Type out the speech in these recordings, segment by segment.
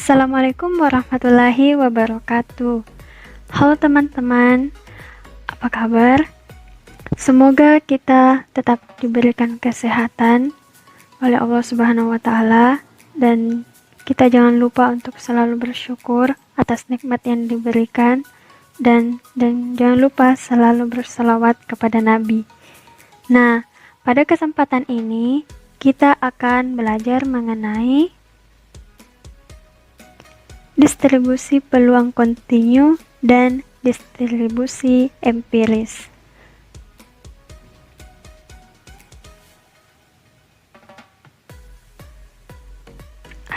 Assalamualaikum warahmatullahi wabarakatuh. Halo teman-teman, apa kabar? Semoga kita tetap diberikan kesehatan oleh Allah Subhanahu wa Ta'ala, dan kita jangan lupa untuk selalu bersyukur atas nikmat yang diberikan, dan jangan lupa selalu berselawat kepada Nabi. Nah, pada kesempatan ini kita akan belajar mengenai distribusi peluang kontinu dan distribusi empiris.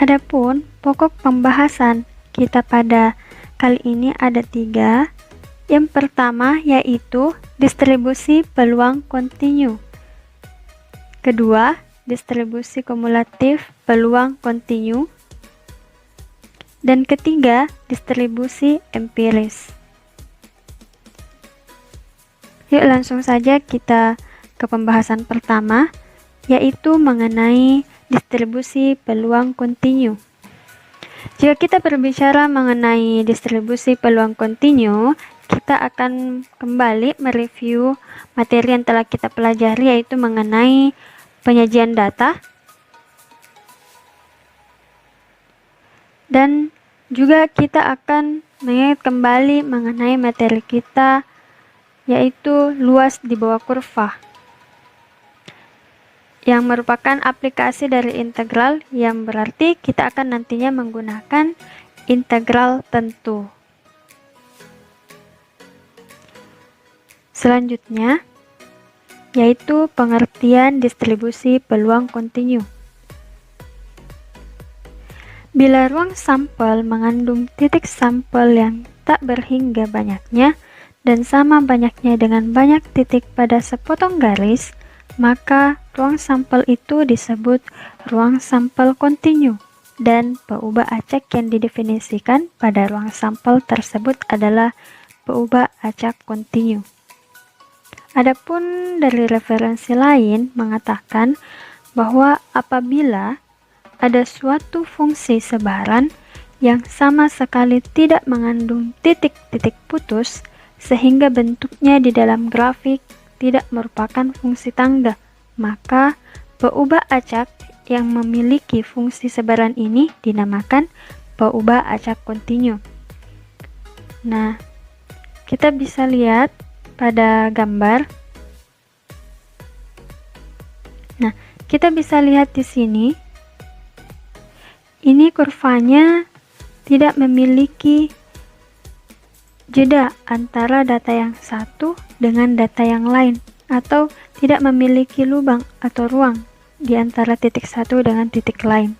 Adapun pokok pembahasan kita pada kali ini ada 3. Yang pertama yaitu distribusi peluang kontinu. Kedua, distribusi kumulatif peluang kontinu. Dan ketiga, distribusi empiris. Yuk langsung saja kita ke pembahasan pertama, yaitu mengenai distribusi peluang kontinu. Jika kita berbicara mengenai distribusi peluang kontinu, kita akan kembali mereview materi yang telah kita pelajari, yaitu mengenai penyajian data, dan juga kita akan mengingat kembali mengenai materi kita, yaitu luas di bawah kurva, yang merupakan aplikasi dari integral, yang berarti kita akan nantinya menggunakan integral tentu. Selanjutnya yaitu pengertian distribusi peluang kontinu. Bila ruang sampel mengandung titik sampel yang tak berhingga banyaknya dan sama banyaknya dengan banyak titik pada sepotong garis, maka ruang sampel itu disebut ruang sampel kontinu, dan peubah acak yang didefinisikan pada ruang sampel tersebut adalah peubah acak kontinu. Adapun dari referensi lain mengatakan bahwa apabila ada suatu fungsi sebaran yang sama sekali tidak mengandung titik-titik putus, sehingga bentuknya di dalam grafik tidak merupakan fungsi tangga, maka peubah acak yang memiliki fungsi sebaran ini dinamakan peubah acak kontinu. Nah, kita bisa lihat pada gambar. Nah, kita bisa lihat di sini. Ini kurvanya tidak memiliki jeda antara data yang satu dengan data yang lain, atau tidak memiliki lubang atau ruang di antara titik satu dengan titik lain.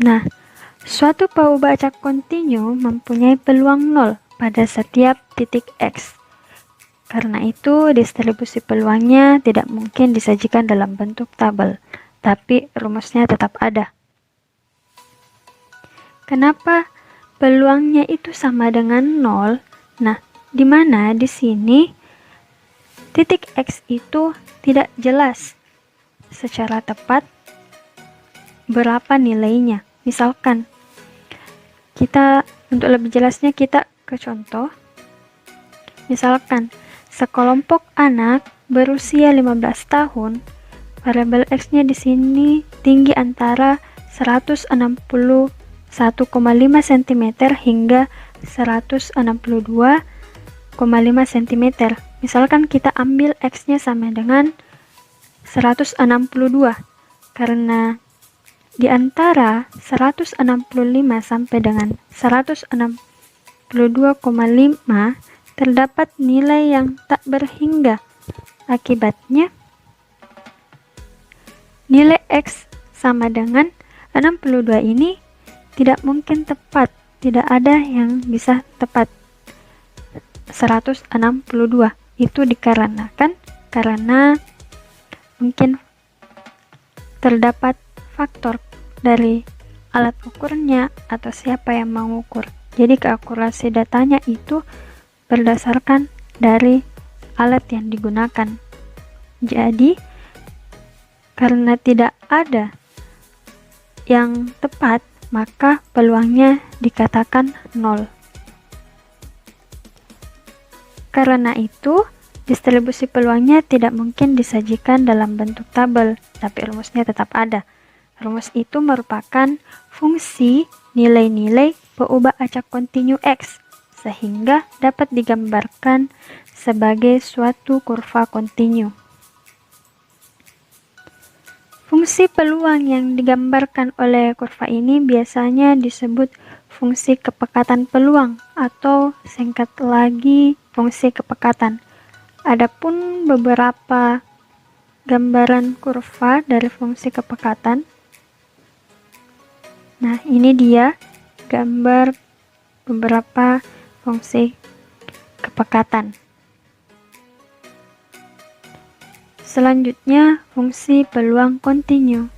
Nah, suatu peubah acak kontinu mempunyai peluang 0 pada setiap titik X. Karena itu, distribusi peluangnya tidak mungkin disajikan dalam bentuk tabel, tapi rumusnya tetap ada. Kenapa peluangnya itu sama dengan 0? Nah, di mana di sini titik X itu tidak jelas secara tepat berapa nilainya. Misalkan, untuk lebih jelasnya kita ke contoh. Misalkan, sekelompok anak berusia 15 tahun, variabel X-nya di sini tinggi antara 161,5 cm hingga 162,5 cm. Misalkan kita ambil X-nya sama dengan 162, karena di antara 165 sampai dengan 162,5 terdapat nilai yang tak berhingga. Akibatnya, nilai X sama dengan 62 ini tidak mungkin tepat. Tidak ada yang bisa tepat 162. Itu dikarenakan karena mungkin terdapat faktor dari alat ukurnya atau siapa yang mengukur. Jadi keakurasi datanya itu berdasarkan dari alat yang digunakan. Jadi Karena tidak ada yang tepat, maka peluangnya dikatakan 0. Karena itu, distribusi peluangnya tidak mungkin disajikan dalam bentuk tabel, tapi rumusnya tetap ada. Rumus itu merupakan fungsi nilai-nilai peubah acak kontinu X, sehingga dapat digambarkan sebagai suatu kurva kontinu. Fungsi peluang yang digambarkan oleh kurva ini biasanya disebut fungsi kepekatan peluang atau singkat lagi fungsi kepekatan. Adapun beberapa gambaran kurva dari fungsi kepekatan. Nah, ini dia gambar beberapa fungsi kepekatan. Selanjutnya, fungsi peluang kontinu.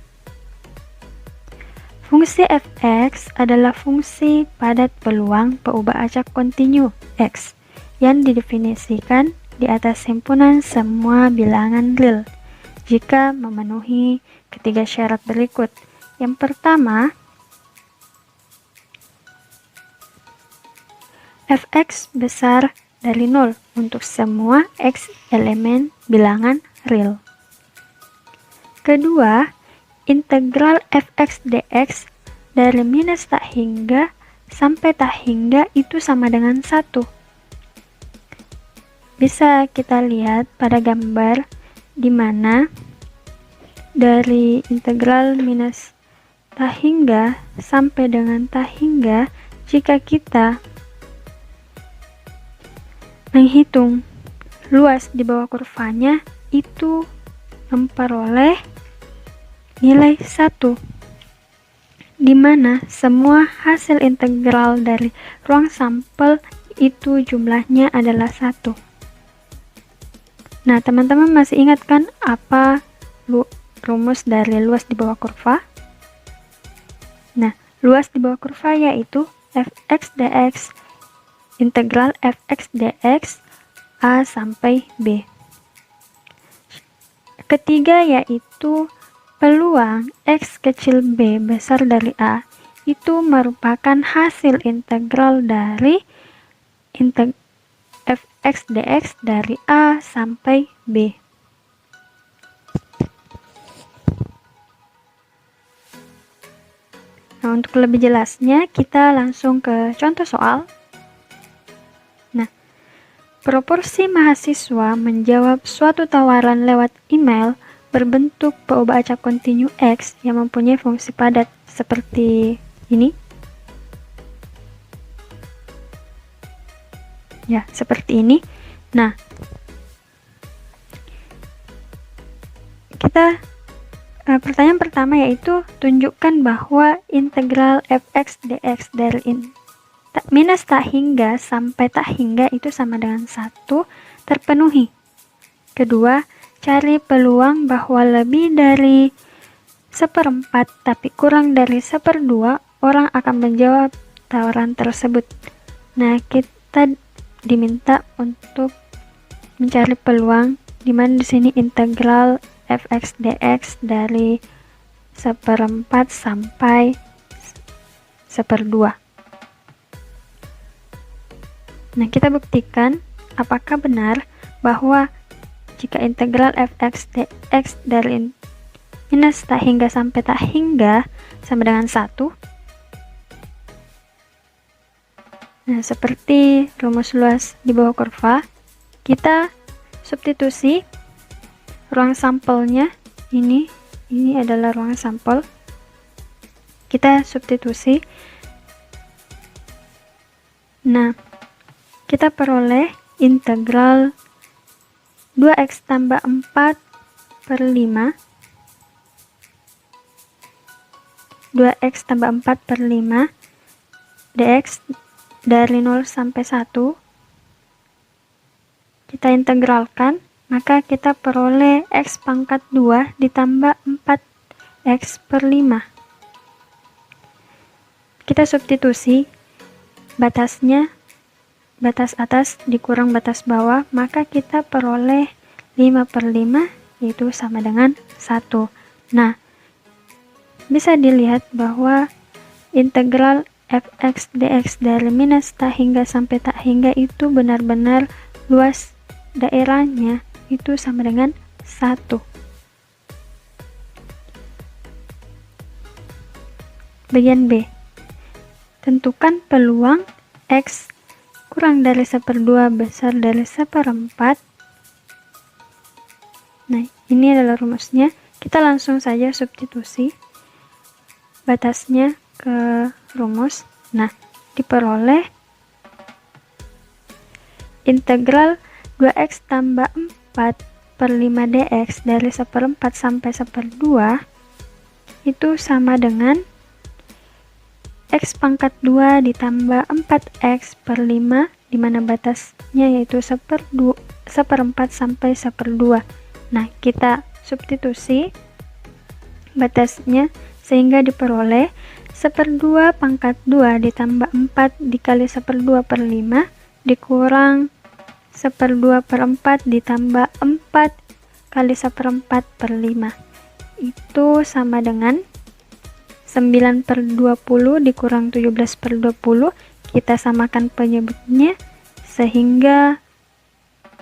Fungsi f(x) adalah fungsi padat peluang peubah acak kontinu x yang didefinisikan di atas himpunan semua bilangan real jika memenuhi ketiga syarat berikut. Yang pertama, f(x) besar dari 0 untuk semua x elemen bilangan real. Kedua, integral f(x) dx dari minus tak hingga sampai tak hingga itu sama dengan 1. Bisa kita lihat pada gambar di mana dari integral minus tak hingga sampai dengan tak hingga, jika kita menghitung luas di bawah kurvanya, itu memperoleh nilai 1, di mana semua hasil integral dari ruang sampel itu jumlahnya adalah 1. Nah, teman-teman masih ingat kan apa rumus dari luas di bawah kurva? Nah, luas di bawah kurva yaitu f(x) dx integral f(x) dx a sampai b. Ketiga yaitu peluang x kecil b besar dari a itu merupakan hasil integral dari f(x) dx dari a sampai b. Nah, untuk lebih jelasnya kita langsung ke contoh soal. Proporsi mahasiswa menjawab suatu tawaran lewat email berbentuk peubah acak kontinu X yang mempunyai fungsi padat seperti ini. Ya, seperti ini. Nah, pertanyaan pertama yaitu tunjukkan bahwa integral f(x) dx dari minus tak hingga sampai tak hingga itu sama dengan 1 terpenuhi. Kedua, cari peluang bahwa lebih dari 1/4 tapi kurang dari 1/2 orang akan menjawab tawaran tersebut. Nah, kita diminta untuk mencari peluang di mana di sini integral f(x) dx dari 1/4 sampai 1/2. Nah, kita buktikan apakah benar bahwa jika integral f(x) dx dari minus tak hingga sampai tak hingga sama dengan 1. Nah, seperti rumus luas di bawah kurva, kita substitusi ruang sampelnya. Ini adalah ruang sampel. Kita substitusi. Nah, kita peroleh integral 2x tambah 4 per 5 2x tambah 4 per 5 dx dari 0 sampai 1. Kita integralkan, maka kita peroleh x pangkat 2 ditambah 4x per 5. Kita substitusi batasnya, batas atas dikurang batas bawah, maka kita peroleh 5 per 5 yaitu sama dengan 1. Nah, bisa dilihat bahwa integral fx dx dari minus tak hingga sampai tak hingga itu benar-benar luas daerahnya itu sama dengan 1. Bagian B. Tentukan peluang X kurang dari 1/2 besar dari 1/4. Nah, ini adalah rumusnya. Kita langsung saja substitusi batasnya ke rumus. Nah, diperoleh integral 2x tambah 4/5 dx dari 1/4 sampai 1/2 itu sama dengan x pangkat 2 ditambah 4x per 5, di mana batasnya yaitu 1/4 sampai 1/2. Nah, kita substitusi batasnya sehingga diperoleh 1/2 pangkat 2 ditambah 4 dikali 1/2 per 5 dikurang 1/2 per 4 ditambah 4 kali 1/4 per 5. Itu sama dengan 9/20 dikurang 17/20. Kita samakan penyebutnya sehingga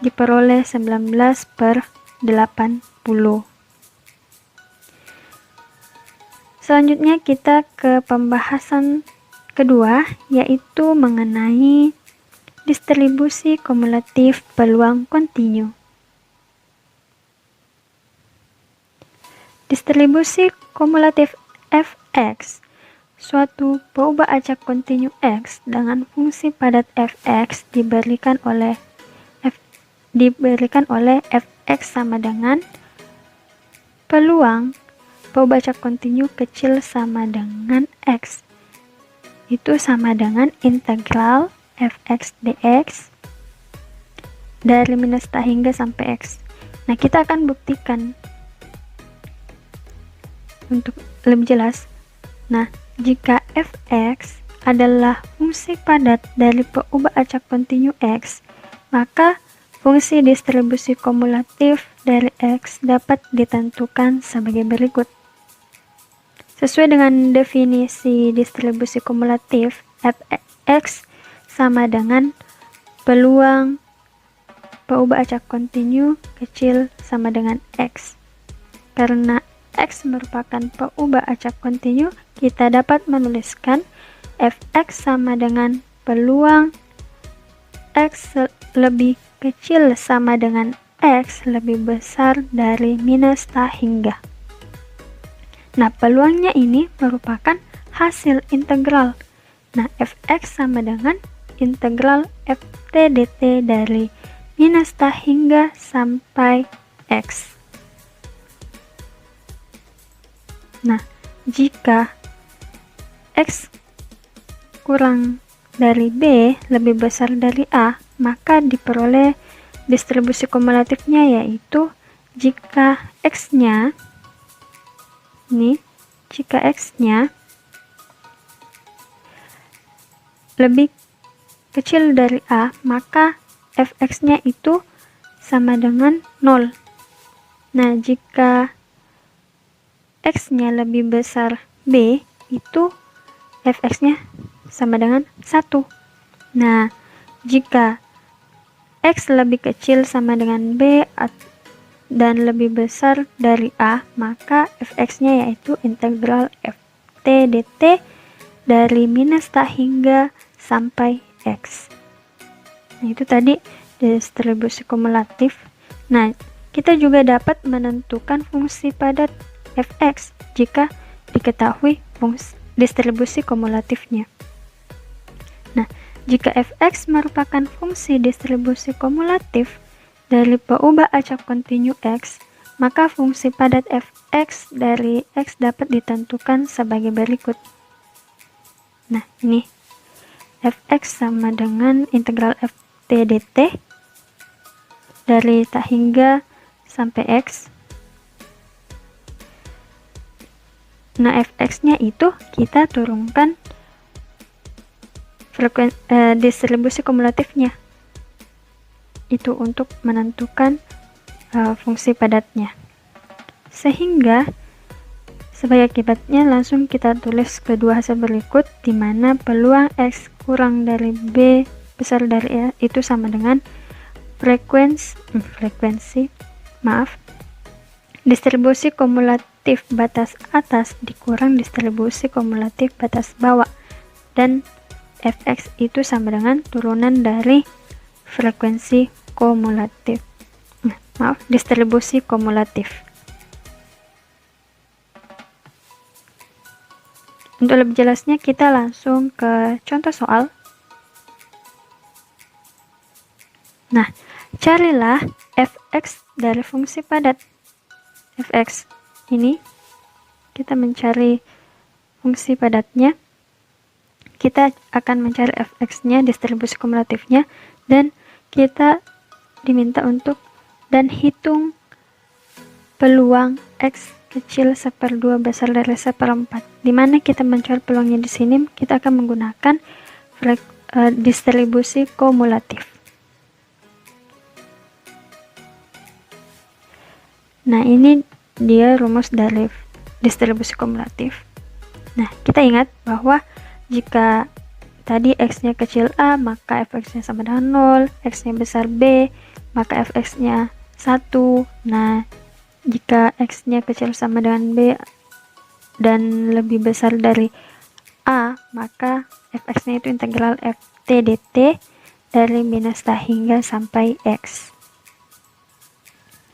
diperoleh 19/80. Selanjutnya kita ke pembahasan kedua, yaitu mengenai distribusi kumulatif peluang kontinu. Distribusi kumulatif fx, suatu peubah acak kontinu x dengan fungsi padat fx diberikan oleh fx sama dengan peluang peubah acak kontinu kecil sama dengan x, itu sama dengan integral fx dx dari minus tak hingga sampai x. Nah, kita akan buktikan untuk lebih jelas. Nah, jika fx adalah fungsi padat dari peubah acak kontinu x, maka fungsi distribusi kumulatif dari x dapat ditentukan sebagai berikut. Sesuai dengan definisi distribusi kumulatif, fx sama dengan peluang peubah acak kontinu kecil sama dengan x. Karena x merupakan peubah acak kontinu, kita dapat menuliskan fx sama dengan peluang x lebih kecil sama dengan x lebih besar dari minus tak hingga. Nah, peluangnya ini merupakan hasil integral. Nah, fx sama dengan integral ft dt dari minus tak hingga sampai x. Nah, jika x kurang dari b lebih besar dari a, maka diperoleh distribusi kumulatifnya, yaitu jika x-nya lebih kecil dari a, maka fx-nya itu sama dengan 0. Nah, jika x-nya lebih besar b, itu fx-nya sama dengan 1. Nah, jika x lebih kecil sama dengan b dan lebih besar dari a, maka fx-nya yaitu integral ft dt dari minus tak hingga sampai x. Nah, itu tadi distribusi kumulatif. Nah, kita juga dapat menentukan fungsi padat fx jika diketahui fungsi distribusi kumulatifnya. Nah, jika fx merupakan fungsi distribusi kumulatif dari peubah acak kontinu x, maka fungsi padat fx dari x dapat ditentukan sebagai berikut. Nah, ini fx sama dengan integral ft dt dari tak hingga sampai x. Nah, fx-nya itu kita turunkan distribusi kumulatifnya. Itu untuk menentukan fungsi padatnya. Sehingga Sebagai akibatnya, langsung kita tulis kedua hasil berikut, di mana peluang X kurang dari B besar dari A itu sama dengan distribusi kumulatif batas atas dikurang distribusi kumulatif batas bawah, dan Fx itu sama dengan turunan dari frekuensi kumulatif. Distribusi kumulatif. Untuk lebih jelasnya kita langsung ke contoh soal. Nah, carilah Fx dari fungsi padat. Fx ini kita mencari fungsi padatnya. Kita akan mencari Fx-nya, distribusi kumulatifnya, dan kita diminta untuk hitung peluang X kecil 1/2 besar dari 1/4. Dimana kita mencari peluangnya di sini, kita akan menggunakan distribusi kumulatif. Nah, ini dia rumus dari distribusi kumulatif. Nah, kita ingat bahwa jika tadi X-nya kecil A, maka Fx-nya sama dengan 0, X-nya besar B, maka Fx-nya 1. Nah, jika X-nya kecil sama dengan B dan lebih besar dari A, maka Fx-nya itu integral Ft dt dari minus A hingga sampai X.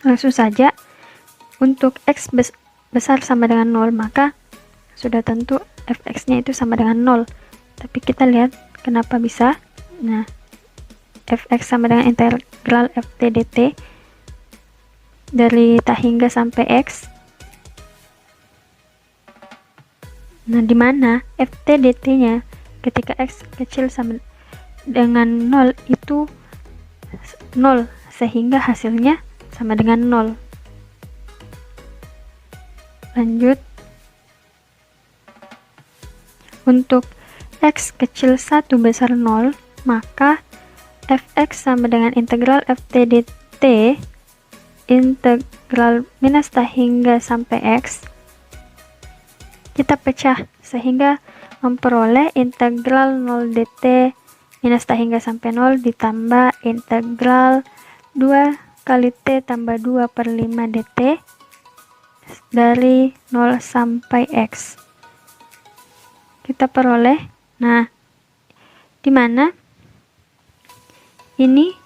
Langsung saja, untuk X besar sama dengan 0, maka sudah tentu Fx-nya itu sama dengan 0. Tapi kita lihat kenapa bisa. Nah, Fx sama dengan integral Ft dt dari tak hingga sampai X. Nah, dimana Ft dt-nya ketika X kecil sama dengan 0 itu 0, sehingga hasilnya sama dengan 0. Lanjut, untuk X kecil 1 besar 0, maka Fx sama dengan integral Ft dt integral minus tak hingga sampai X. Kita pecah sehingga memperoleh integral 0 dt minus tak hingga sampai 0 ditambah integral 2 kali T tambah 2/5 dt dari 0 sampai X. Kita peroleh, nah, dimana ini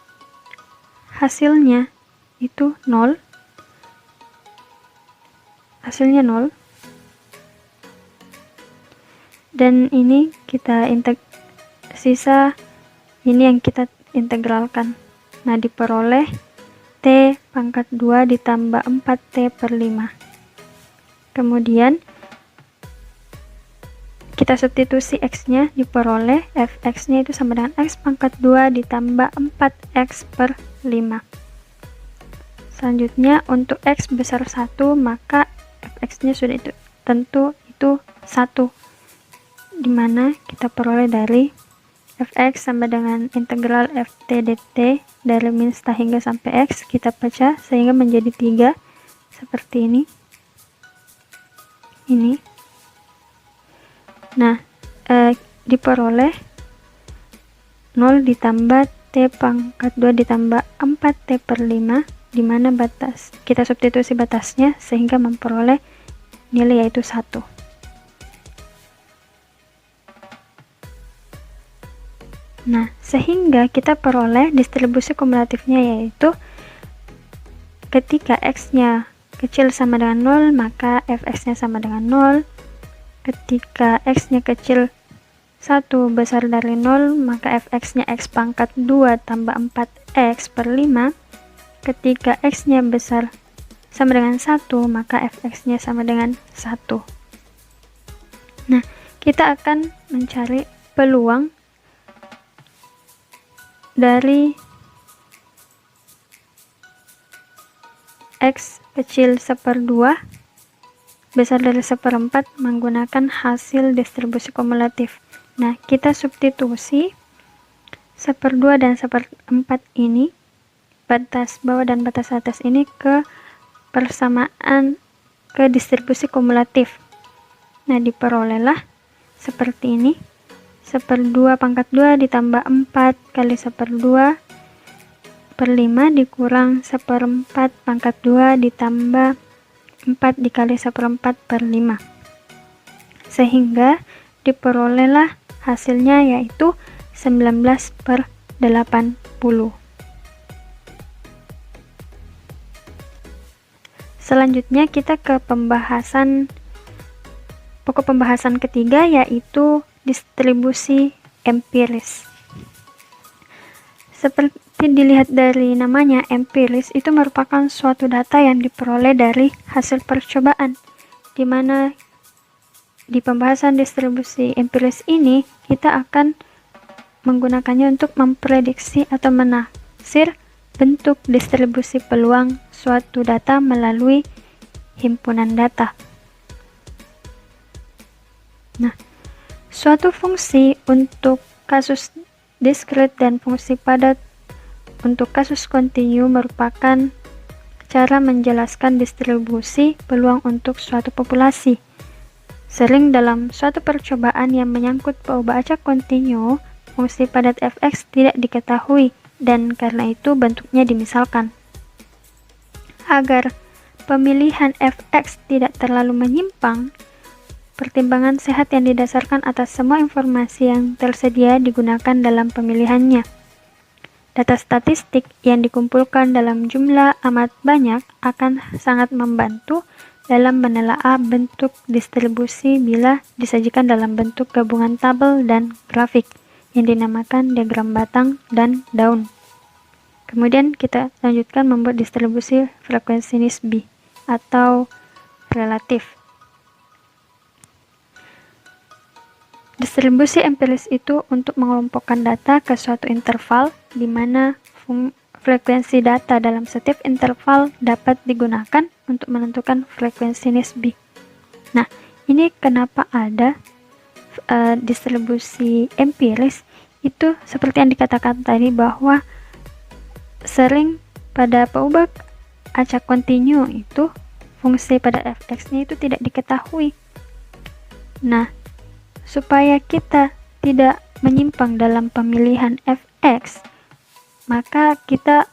hasilnya itu 0, hasilnya 0, dan ini kita sisa ini yang kita integralkan. Nah, diperoleh T pangkat 2 ditambah 4T/5. Kemudian kita substitusi X-nya, diperoleh Fx-nya itu sama dengan X pangkat 2 ditambah 4X/5. Selanjutnya, untuk X besar 1, maka Fx-nya sudah tentu itu 1. Dimana kita peroleh dari Fx sama dengan integral Ft dt dari minus tak hingga sampai X, kita pecah sehingga menjadi 3 seperti ini. Nah, diperoleh 0 ditambah T pangkat 2 ditambah 4T/5, dimana batas kita substitusi batasnya sehingga memperoleh nilai yaitu 1. Nah, sehingga kita peroleh distribusi kumulatifnya, yaitu ketika X-nya kecil sama dengan 0, maka Fx-nya sama dengan 0. Ketika X-nya kecil 1 besar dari 0, maka Fx-nya X pangkat 2 tambah 4X/5. Ketika X-nya besar sama dengan 1, maka Fx-nya sama dengan 1. Nah, kita akan mencari peluang dari X kecil 1/2 besar dari 1/4 menggunakan hasil distribusi kumulatif. Nah, kita substitusi 1/2 dan 1/4 ini, batas bawah dan batas atas ini, ke persamaan ke distribusi kumulatif. Nah, diperolehlah seperti ini. 1/2 pangkat 2 ditambah 4 kali 1/2 per 5 dikurang 1/4 pangkat 2 ditambah 4 dikali 1/4 per 5. Sehingga diperolehlah hasilnya yaitu 19/80. Selanjutnya kita ke pokok pembahasan ketiga, yaitu distribusi empiris. Seperti dilihat dari namanya, empiris itu merupakan suatu data yang diperoleh dari hasil percobaan, di mana di pembahasan distribusi empiris ini kita akan menggunakannya untuk memprediksi atau menaksir bentuk distribusi peluang suatu data melalui himpunan data. Nah, suatu fungsi untuk kasus diskrit dan fungsi padat untuk kasus kontinu merupakan cara menjelaskan distribusi peluang untuk suatu populasi. Sering dalam suatu percobaan yang menyangkut peubah acak kontinu, fungsi padat fx tidak diketahui dan karena itu bentuknya dimisalkan. Agar pemilihan fx tidak terlalu menyimpang, pertimbangan sehat yang didasarkan atas semua informasi yang tersedia digunakan dalam pemilihannya. Data statistik yang dikumpulkan dalam jumlah amat banyak akan sangat membantu dalam menelaah bentuk distribusi bila disajikan dalam bentuk gabungan tabel dan grafik yang dinamakan diagram batang dan daun. Kemudian kita lanjutkan membuat distribusi frekuensi nisbi atau relatif. Distribusi empiris itu untuk mengelompokkan data ke suatu interval di mana frekuensi data dalam setiap interval dapat digunakan untuk menentukan frekuensi nisbi. Nah, ini kenapa ada distribusi empiris, itu seperti yang dikatakan tadi bahwa sering pada peubah acak kontinu itu fungsi pada fx-nya itu tidak diketahui. Nah, supaya kita tidak menyimpang dalam pemilihan fx, maka kita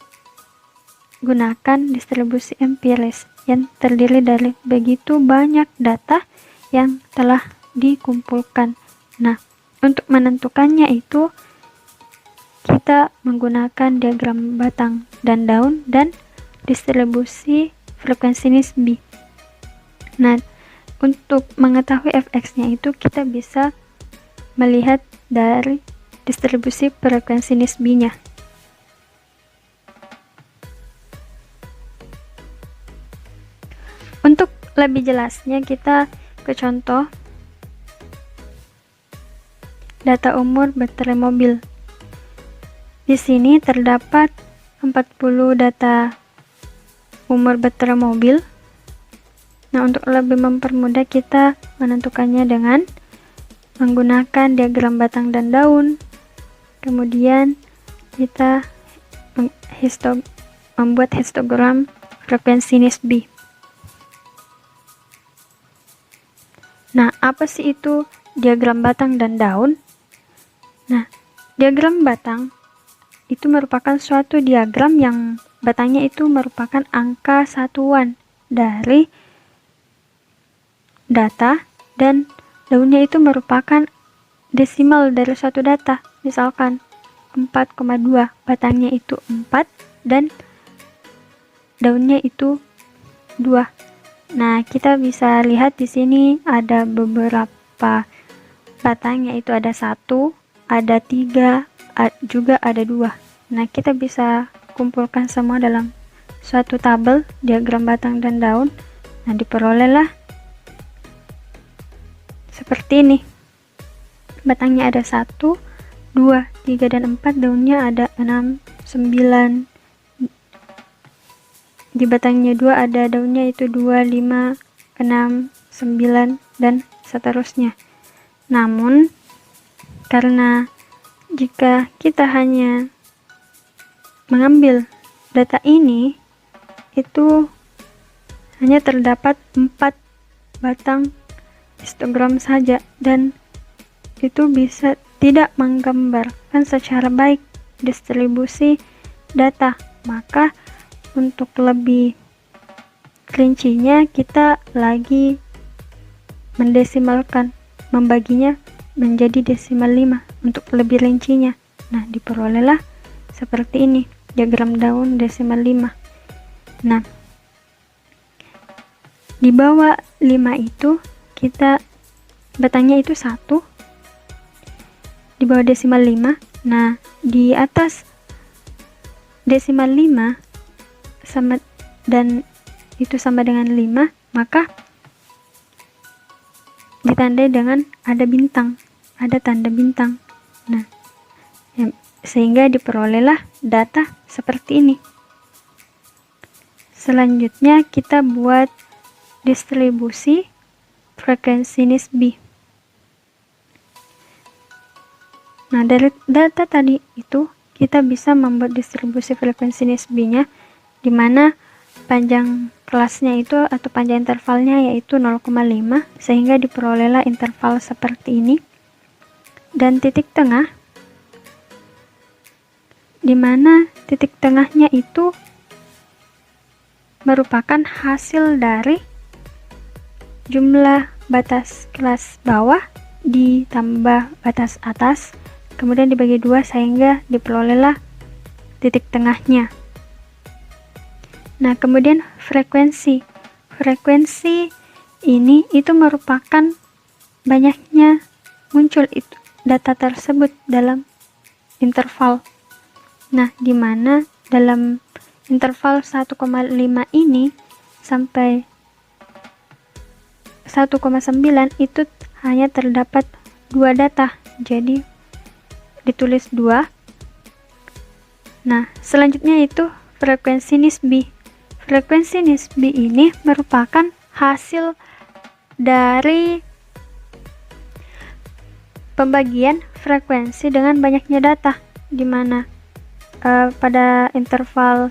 gunakan distribusi empiris yang terdiri dari begitu banyak data yang telah dikumpulkan. Nah, untuk menentukannya itu kita menggunakan diagram batang dan daun dan distribusi frekuensi nisbi. Nah, untuk mengetahui fx-nya itu kita bisa melihat dari distribusi frekuensi nisbinya. Untuk lebih jelasnya kita ke contoh data umur baterai mobil. Di sini terdapat 40 data umur baterai mobil. Nah, untuk lebih mempermudah kita menentukannya dengan menggunakan diagram batang dan daun. Kemudian kita membuat histogram frekuensi nisbi. Nah, apa sih itu diagram batang dan daun? Nah, diagram batang itu merupakan suatu diagram yang batangnya itu merupakan angka satuan dari data dan daunnya itu merupakan desimal dari suatu data. Misalkan 4,2, batangnya itu 4 dan daunnya itu 2. Nah, kita bisa lihat di sini ada beberapa batang, yaitu ada 1, ada 3, juga ada 2. Nah, kita bisa kumpulkan semua dalam suatu tabel diagram batang dan daun. Nah, diperolehlah seperti ini. Batangnya ada 1, 2, 3, dan 4, daunnya ada 6, 9. Di batangnya 2 ada daunnya itu 2, 5, 6, 9, dan seterusnya. Namun, karena jika kita hanya mengambil data ini, itu hanya terdapat 4 batang histogram saja, dan itu bisa tidak menggambarkan secara baik distribusi data. Maka untuk lebih rincinya kita lagi mendesimalkan, membaginya menjadi desimal 5 untuk lebih rincinya. Nah, diperolehlah seperti ini diagram daun desimal 5. Nah, di bawah 5 itu kita batangnya itu 1 di bawah desimal 5. Nah, di atas desimal 5 sama dan itu sama dengan 5, maka ditandai dengan ada bintang, ada tanda bintang. Nah, sehingga diperolehlah data seperti ini. Selanjutnya kita buat distribusi frekuensi nisbi. Nah, dari data tadi itu kita bisa membuat distribusi frekuensi nisbinya, di mana panjang kelasnya itu atau panjang intervalnya yaitu 0,5, sehingga diperolehlah interval seperti ini. Dan titik tengah, di mana titik tengahnya itu merupakan hasil dari jumlah batas kelas bawah ditambah batas atas, kemudian dibagi 2 sehingga diperolehlah titik tengahnya. Nah, kemudian frekuensi ini itu merupakan banyaknya muncul itu data tersebut dalam interval. Nah, di mana dalam interval 1,5 ini sampai 1,9 itu hanya terdapat 2 data, jadi ditulis 2. Nah, selanjutnya itu frekuensi nisbi. Frekuensi nisbi ini merupakan hasil dari pembagian frekuensi dengan banyaknya data, di mana pada interval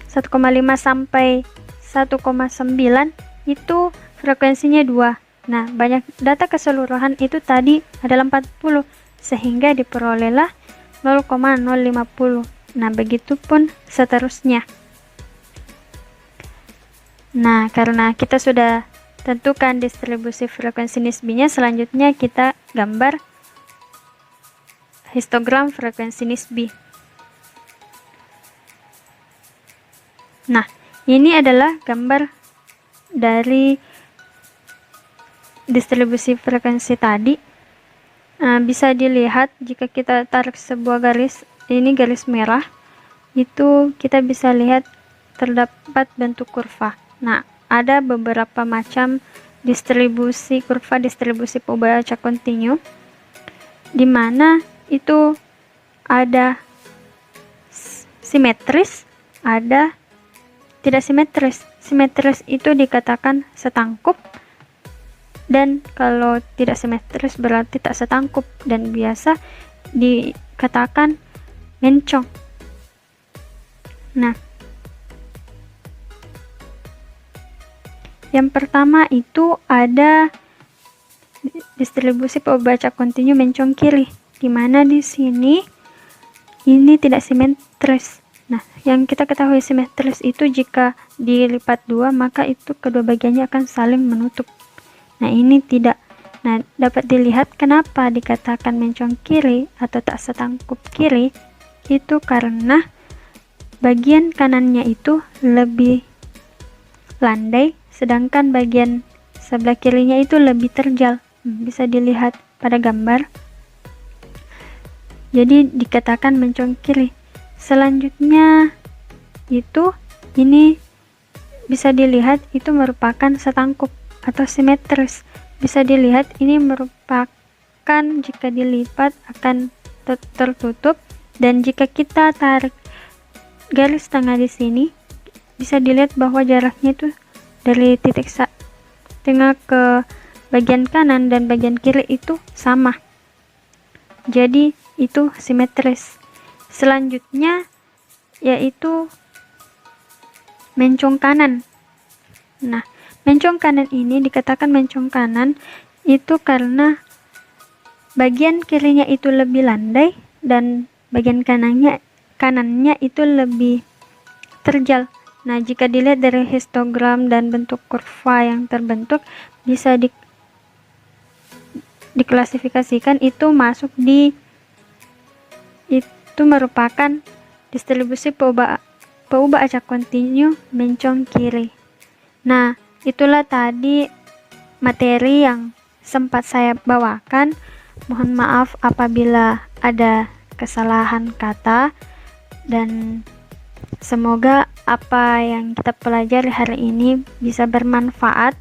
1,5 sampai 1,9 itu frekuensinya 2. Nah, banyak data keseluruhan itu tadi adalah 40, sehingga diperolehlah 0,050. Nah, begitupun seterusnya. Nah, karena kita sudah tentukan distribusi frekuensi nisbinya, selanjutnya kita gambar histogram frekuensi nisbi. Nah, ini adalah gambar dari distribusi frekuensi tadi. Bisa dilihat jika kita tarik sebuah garis, ini garis merah, itu kita bisa lihat terdapat bentuk kurva. Nah, ada beberapa macam distribusi kurva distribusi Fibonacci kontinu, di mana itu ada simetris, ada tidak simetris. Simetris itu dikatakan setangkup, dan kalau tidak simetris berarti tak setangkup, dan biasa dikatakan mencong. Nah, yang pertama itu ada distribusi Fibonacci kontinu mencong kiri, di mana di sini ini tidak simetris. Nah, yang kita ketahui simetris itu jika dilipat 2, maka itu kedua bagiannya akan saling menutup. Nah, ini tidak. Nah, dapat dilihat kenapa dikatakan mencong kiri atau tak setangkup kiri, itu karena bagian kanannya itu lebih landai, sedangkan bagian sebelah kirinya itu lebih terjal. Bisa dilihat pada gambar. Jadi dikatakan mencong kiri. Selanjutnya itu ini bisa dilihat itu merupakan setangkup atau simetris. Bisa dilihat ini merupakan jika dilipat akan tertutup, dan jika kita tarik garis tengah di sini bisa dilihat bahwa jaraknya itu dari titik tengah ke bagian kanan dan bagian kiri itu sama. Jadi itu simetris. Selanjutnya yaitu mencong kanan. Nah, mencong kanan ini dikatakan mencong kanan itu karena bagian kirinya itu lebih landai dan bagian kanannya itu lebih terjal. Nah, jika dilihat dari histogram dan bentuk kurva yang terbentuk, bisa diklasifikasikan itu merupakan distribusi peubah acak kontinu mencong kiri. Nah, itulah tadi materi yang sempat saya bawakan. Mohon maaf apabila ada kesalahan kata, dan semoga apa yang kita pelajari hari ini bisa bermanfaat.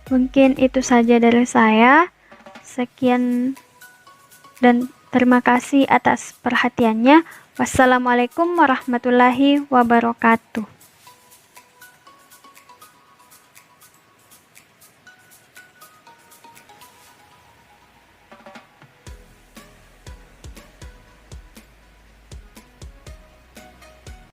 Mungkin itu saja dari saya. Sekian dan terima kasih atas perhatiannya. Wassalamualaikum warahmatullahi wabarakatuh.